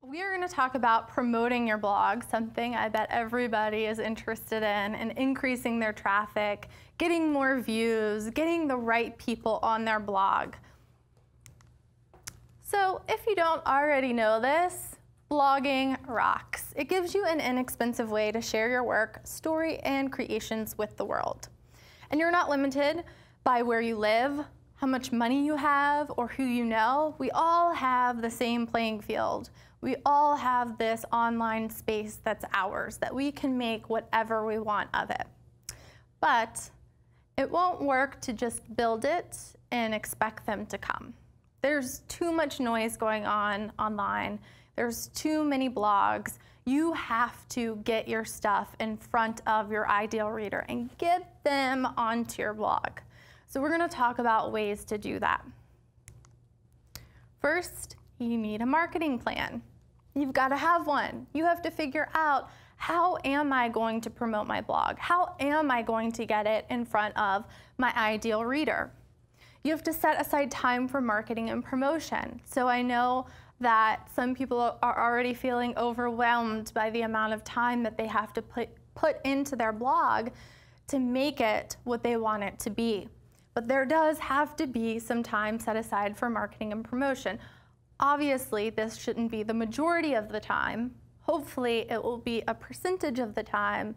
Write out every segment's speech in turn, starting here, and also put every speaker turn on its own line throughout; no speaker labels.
We are going to talk about promoting your blog, something I bet everybody is interested in, and increasing their traffic, getting more views, getting the right people on their blog. So if you don't already know this, blogging rocks. It gives you an inexpensive way to share your work, story, and creations with the world. And you're not limited by where you live, how much money you have, or who you know. We all have the same playing field. We all have this online space that's ours, that we can make whatever we want of it. But it won't work to just build it and expect them to come. There's too much noise going on online. There's too many blogs. You have to get your stuff in front of your ideal reader and get them onto your blog. So we're going to talk about ways to do that. First, you need a marketing plan. You've got to have one. You have to figure out, how am I going to promote my blog? How am I going to get it in front of my ideal reader? You have to set aside time for marketing and promotion. So I know that some people are already feeling overwhelmed by the amount of time that they have to put into their blog to make it what they want it to be. But there does have to be some time set aside for marketing and promotion. Obviously, this shouldn't be the majority of the time. Hopefully, it will be a percentage of the time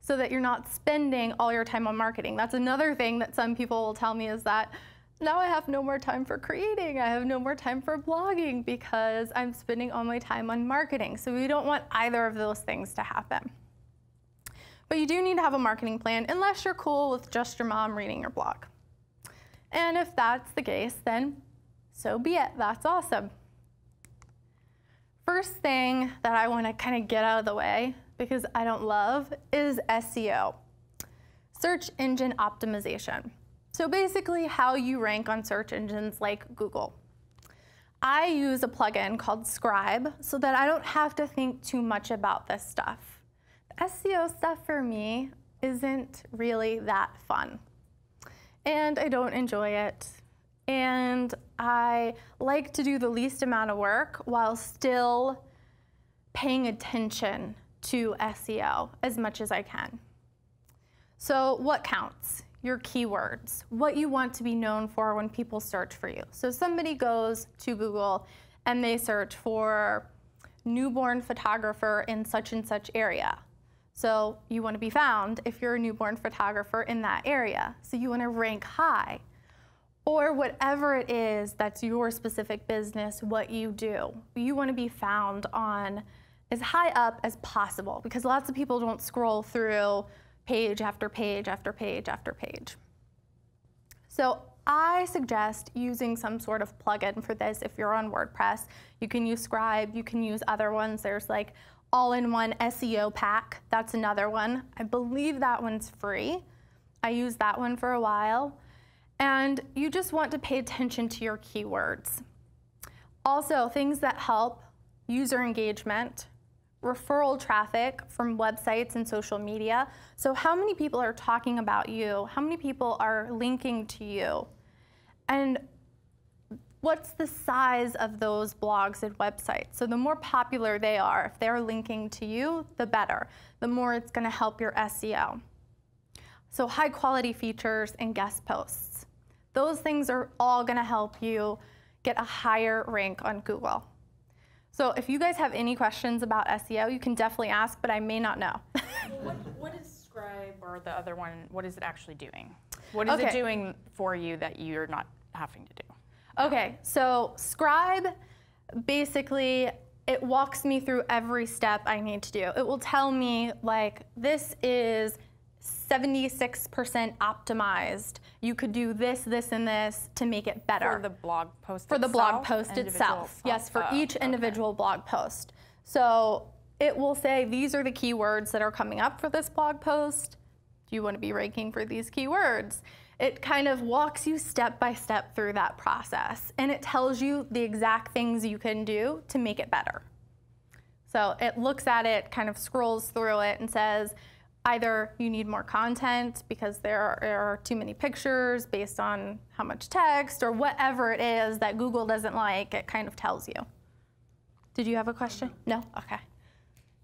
so that you're not spending all your time on marketing. That's another thing that some people will tell me, is that now I have no more time for creating. I have no more time for blogging because I'm spending all my time on marketing. So we don't want either of those things to happen. But you do need to have a marketing plan, unless you're cool with just your mom reading your blog. And if that's the case, then so be it. That's awesome. First thing that I want to kind of get out of the way, because I don't love, is SEO, search engine optimization. So basically how you rank on search engines like Google. I use a plugin called Scribe so that I don't have to think too much about this stuff. The SEO stuff for me isn't really that fun, and I don't enjoy it. And I like to do the least amount of work while still paying attention to SEO as much as I can. So what counts? Your keywords, what you want to be known for when people search for you. So somebody goes to Google and they search for newborn photographer in such and such area. So you want to be found if you're a newborn photographer in that area. So you want to rank high. Or whatever it is that's your specific business, what you do. You want to be found on as high up as possible, because lots of people don't scroll through page after page after page after page. So I suggest using some sort of plugin for this if you're on WordPress. You can use Scribe, you can use other ones. There's like all-in-one SEO pack. That's another one. I believe that one's free. I used that one for a while. And you just want to pay attention to your keywords. Also, things that help: user engagement, referral traffic from websites and social media. So how many people are talking about you? How many people are linking to you? And what's the size of those blogs and websites? So the more popular they are, if they're linking to you, the better. The more it's going to help your SEO. So high quality features and guest posts. Those things are all going to help you get a higher rank on Google. So if you guys have any questions about SEO, you can definitely ask, but I may not know.
What is Scribe, or the other one, what is it actually doing? What is it doing for you that you're not having to do?
Okay, so Scribe, basically, it walks me through every step I need to do. It will tell me, like, this is 76% optimized. You could do this, this, and this to make it better.
For the blog post
For the blog post itself. Yes, for each individual blog post. So it will say, these are the keywords that are coming up for this blog post. Do you want to be ranking for these keywords? It kind of walks you step by step through that process, and it tells you the exact things you can do to make it better. So it looks at it, kind of scrolls through it, and says, either you need more content because there are too many pictures based on how much text, or whatever it is that Google doesn't like, it kind of tells you. Did you have a question? No? Okay.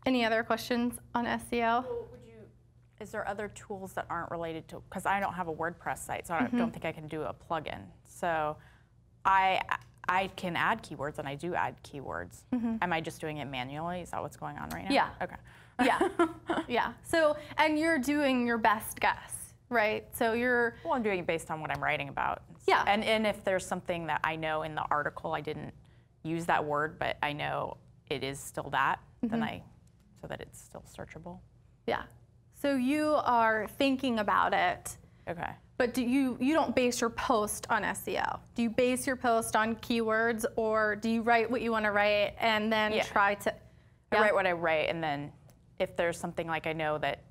Any other questions on SEO?
Well, is there other tools that aren't related to, because I don't have a WordPress site, so I don't think I can do a plugin. So I can add keywords, and I do add keywords. Am I just doing it manually? Is that what's going on right now?
Yeah.
Okay.
Yeah. Yeah. So, and you're doing your best guess, right? So you're...
Well, I'm doing it based on what I'm writing about.
Yeah.
And if there's something that I know in the article I didn't use that word, but I know it is still that, then so that it's still searchable.
Yeah. So you are thinking about it.
Okay.
But you don't base your post on SEO? Do you base your post on keywords, or do you write what you want to write and then try to...
I write what I write, and then if there's something like I know that,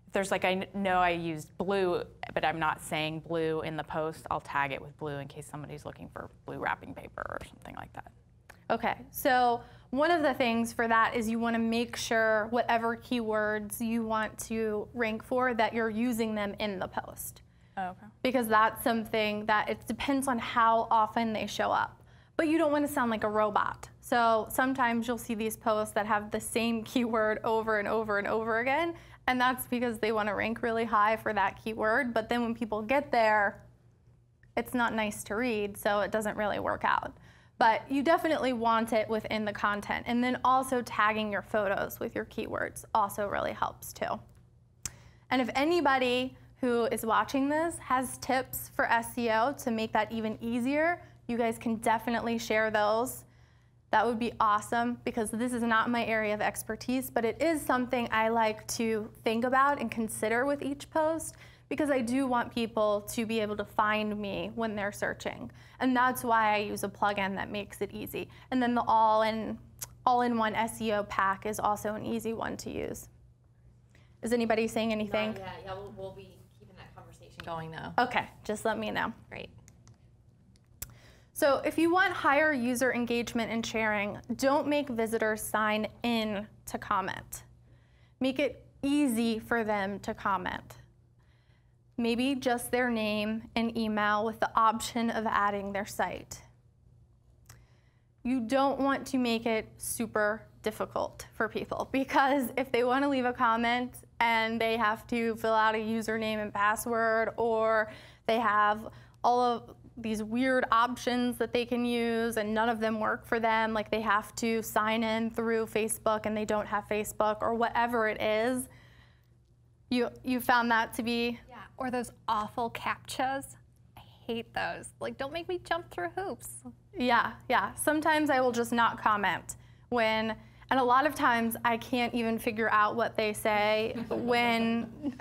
if there's like I know I used blue, but I'm not saying blue in the post, I'll tag it with blue in case somebody's looking for blue wrapping paper or something like that. Okay.
So one of the things for that is you want to make sure whatever keywords you want to rank for, that you're using them in the post.
Oh, okay.
Because that's something that it depends on how often they show up. But you don't want to sound like a robot. So sometimes you'll see these posts that have the same keyword over and over and over again, and that's because they want to rank really high for that keyword. But then when people get there, it's not nice to read, so it doesn't really work out. But you definitely want it within the content. And then also tagging your photos with your keywords also really helps too. And if anybody who is watching this has tips for SEO to make that even easier, you guys can definitely share those. That would be awesome, because this is not my area of expertise, but it is something I like to think about and consider with each post, because I do want people to be able to find me when they're searching. And that's why I use a plugin that makes it easy. And then the all-in-one SEO pack is also an easy one to use. Is anybody saying anything?
Not yet. Yeah, we'll be keeping that conversation going though.
Okay, just let me know.
Great.
So if you want higher user engagement and sharing, don't make visitors sign in to comment. Make it easy for them to comment. Maybe just their name and email with the option of adding their site. You don't want to make it super difficult for people, because if they want to leave a comment and they have to fill out a username and password, or they have all of these weird options that they can use and none of them work for them, like they have to sign in through Facebook and they don't have Facebook, or whatever it is, you found that to be...
Yeah, or those awful CAPTCHAs. I hate those. Like, don't make me jump through hoops.
Yeah, yeah. Sometimes I will just not comment when, and a lot of times I can't even figure out what they say when,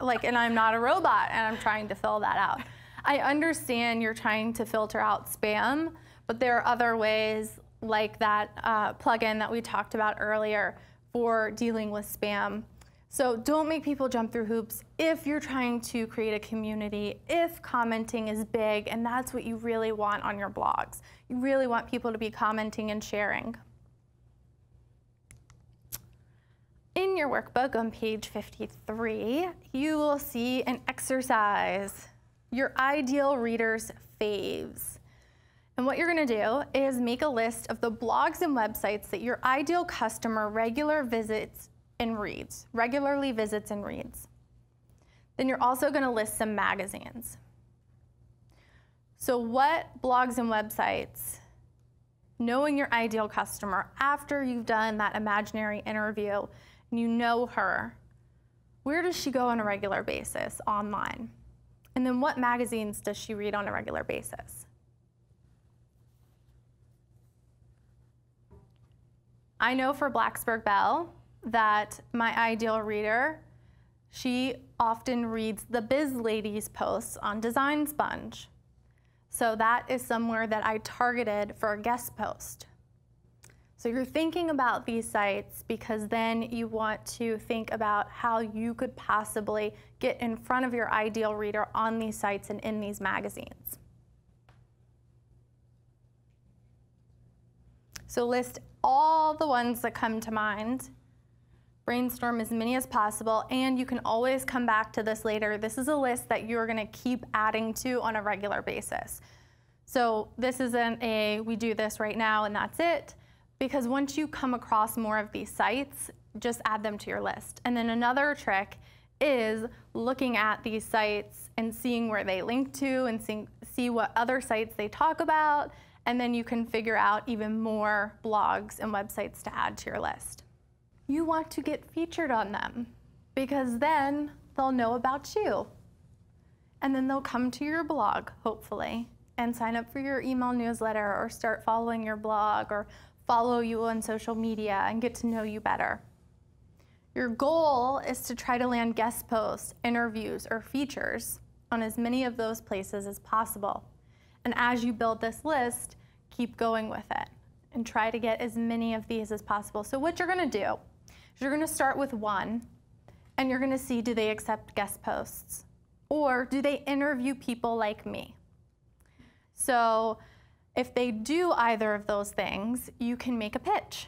like, and I'm not a robot and I'm trying to fill that out. I understand you're trying to filter out spam, but there are other ways, like that plugin that we talked about earlier, for dealing with spam. So don't make people jump through hoops if you're trying to create a community, if commenting is big, and that's what you really want on your blogs. You really want people to be commenting and sharing. In your workbook on page 53, you will see an exercise, your ideal reader's faves. And what you're going to do is make a list of the blogs and websites that your ideal customer regularly visits and reads. Then you're also going to list some magazines. So what blogs and websites, knowing your ideal customer, after you've done that imaginary interview and you know her, where does she go on a regular basis online? And then what magazines does she read on a regular basis? I know for Blacksburg Belle that my ideal reader, she often reads the Biz Ladies posts on Design Sponge. So that is somewhere that I targeted for a guest post. So you're thinking about these sites because then you want to think about how you could possibly get in front of your ideal reader on these sites and in these magazines. So list all the ones that come to mind. Brainstorm as many as possible, and you can always come back to this later. This is a list that you're going to keep adding to on a regular basis. So this isn't a, we do this right now and that's it, because once you come across more of these sites, just add them to your list. And then another trick is looking at these sites and seeing where they link to and see what other sites they talk about, and then you can figure out even more blogs and websites to add to your list. You want to get featured on them because then they'll know about you. And then they'll come to your blog, hopefully, and sign up for your email newsletter or start following your blog or follow you on social media and get to know you better. Your goal is to try to land guest posts, interviews, or features on as many of those places as possible. And as you build this list, keep going with it and try to get as many of these as possible. So what you're gonna do is you're gonna start with one, and you're gonna see, do they accept guest posts? Or do they interview people like me? So if they do either of those things, you can make a pitch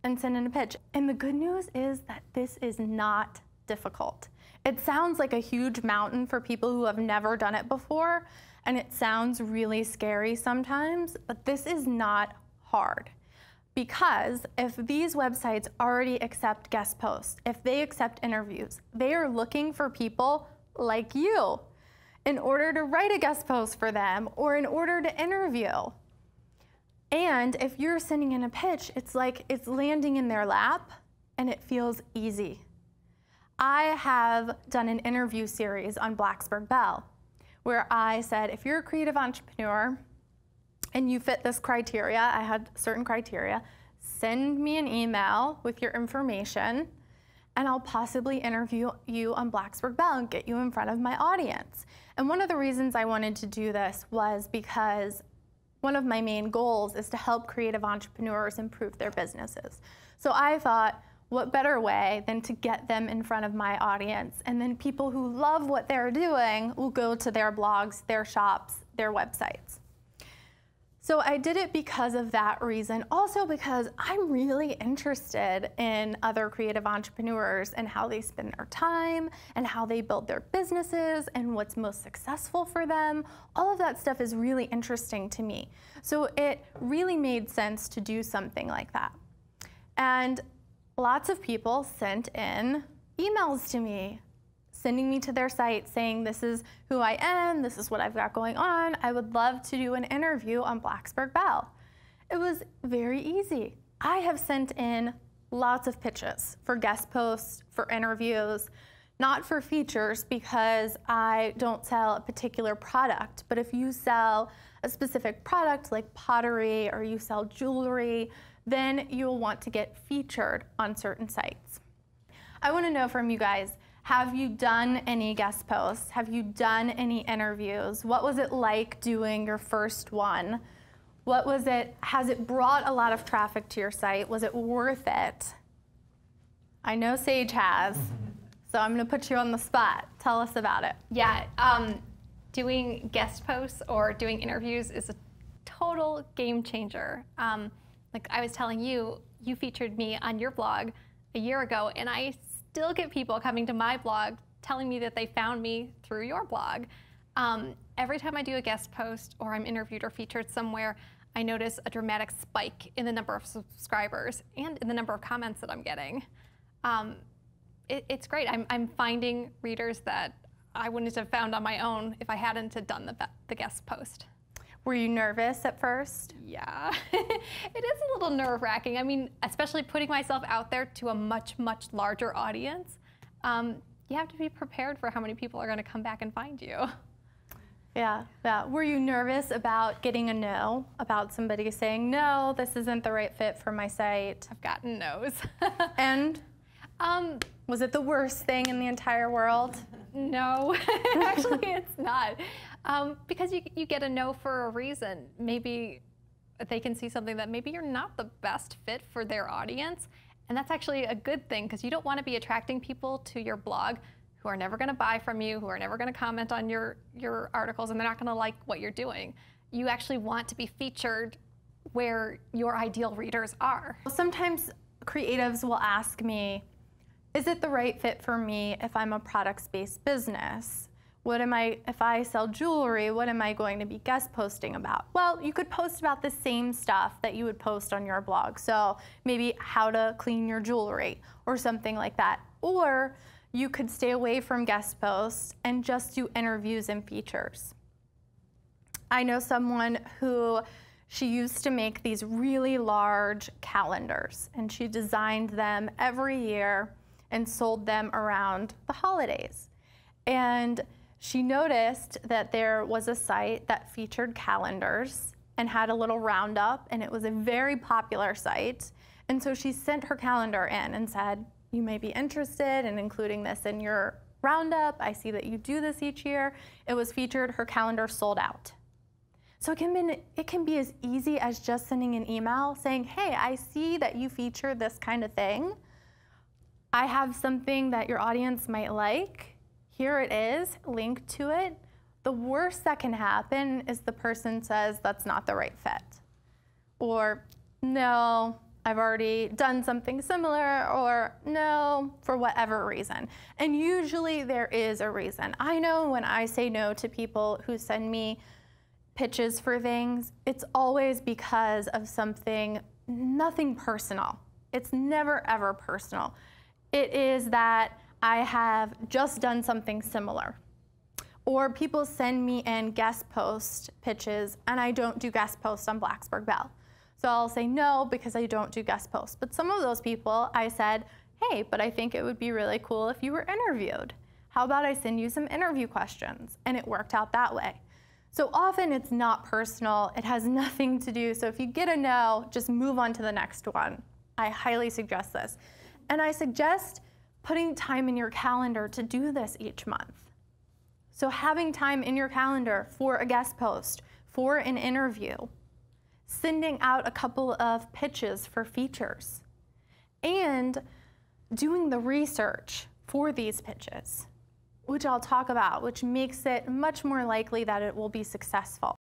and send in a pitch. And the good news is that this is not difficult. It sounds like a huge mountain for people who have never done it before, and it sounds really scary sometimes, but this is not hard. Because if these websites already accept guest posts, if they accept interviews, they are looking for people like you in order to write a guest post for them or in order to interview. And if you're sending in a pitch, it's like it's landing in their lap and it feels easy. I have done an interview series on Blacksburg Bell where I said, if you're a creative entrepreneur and you fit this criteria, I had certain criteria, send me an email with your information and I'll possibly interview you on Blacksburg Bell and get you in front of my audience. And one of the reasons I wanted to do this was because one of my main goals is to help creative entrepreneurs improve their businesses. So I thought, what better way than to get them in front of my audience, and then people who love what they're doing will go to their blogs, their shops, their websites. So I did it because of that reason. Also because I'm really interested in other creative entrepreneurs and how they spend their time and how they build their businesses and what's most successful for them. All of that stuff is really interesting to me. So it really made sense to do something like that. And lots of people sent in emails to me, sending me to their site saying, this is who I am, this is what I've got going on, I would love to do an interview on Blacksburg Bell. It was very easy. I have sent in lots of pitches for guest posts, for interviews, not for features because I don't sell a particular product, but if you sell a specific product like pottery or you sell jewelry, then you'll want to get featured on certain sites. I want to know from you guys, have you done any guest posts? Have you done any interviews? What was it like doing your first one? What was it? Has it brought a lot of traffic to your site? Was it worth it? I know Sage has, so I'm going to put you on the spot. Tell us about it.
Yeah, doing guest posts or doing interviews is a total game changer. Like I was telling you, you featured me on your blog a year ago, and I still get people coming to my blog telling me that they found me through your blog. Every time I do a guest post or I'm interviewed or featured somewhere, I notice a dramatic spike in the number of subscribers and in the number of comments that I'm getting. It's great. I'm finding readers that I wouldn't have found on my own if I hadn't have done the guest post.
Were you nervous at first?
Yeah, it is a little nerve-wracking. I mean, especially putting myself out there to a much, much larger audience. You have to be prepared for how many people are going to come back and find you.
Yeah. Were you nervous about getting a no, about somebody saying, no, this isn't the right fit for my site?
I've gotten no's.
And was it the worst thing in the entire world?
No, actually it's not. Because you get a no for a reason. Maybe they can see something that maybe you're not the best fit for their audience. And that's actually a good thing because you don't want to be attracting people to your blog who are never going to buy from you, who are never going to comment on your articles, and they're not going to like what you're doing. You actually want to be featured where your ideal readers are.
Sometimes creatives will ask me, is it the right fit for me if I'm a products-based business? If I sell jewelry, what am I going to be guest posting about? Well, you could post about the same stuff that you would post on your blog. So maybe how to clean your jewelry or something like that. Or you could stay away from guest posts and just do interviews and features. I know someone who she used to make these really large calendars, and she designed them every year and sold them around the holidays. And she noticed that there was a site that featured calendars and had a little roundup, and it was a very popular site. And so she sent her calendar in and said, you may be interested in including this in your roundup. I see that you do this each year. It was featured, her calendar sold out. So it can be as easy as just sending an email saying, hey, I see that you feature this kind of thing. I have something that your audience might like. Here it is, link to it. The worst that can happen is the person says that's not the right fit. Or no, I've already done something similar, or no, for whatever reason. And usually there is a reason. I know when I say no to people who send me pitches for things, it's always because of something, nothing personal. It's never ever personal. It is that I have just done something similar. Or people send me in guest post pitches and I don't do guest posts on Blacksburg Bell. So I'll say no because I don't do guest posts. But some of those people I said, hey, but I think it would be really cool if you were interviewed. How about I send you some interview questions? And it worked out that way. So often it's not personal, it has nothing to do. So if you get a no, just move on to the next one. I highly suggest this. And I suggest putting time in your calendar to do this each month. So having time in your calendar for a guest post, for an interview, sending out a couple of pitches for features, and doing the research for these pitches, which I'll talk about, which makes it much more likely that it will be successful.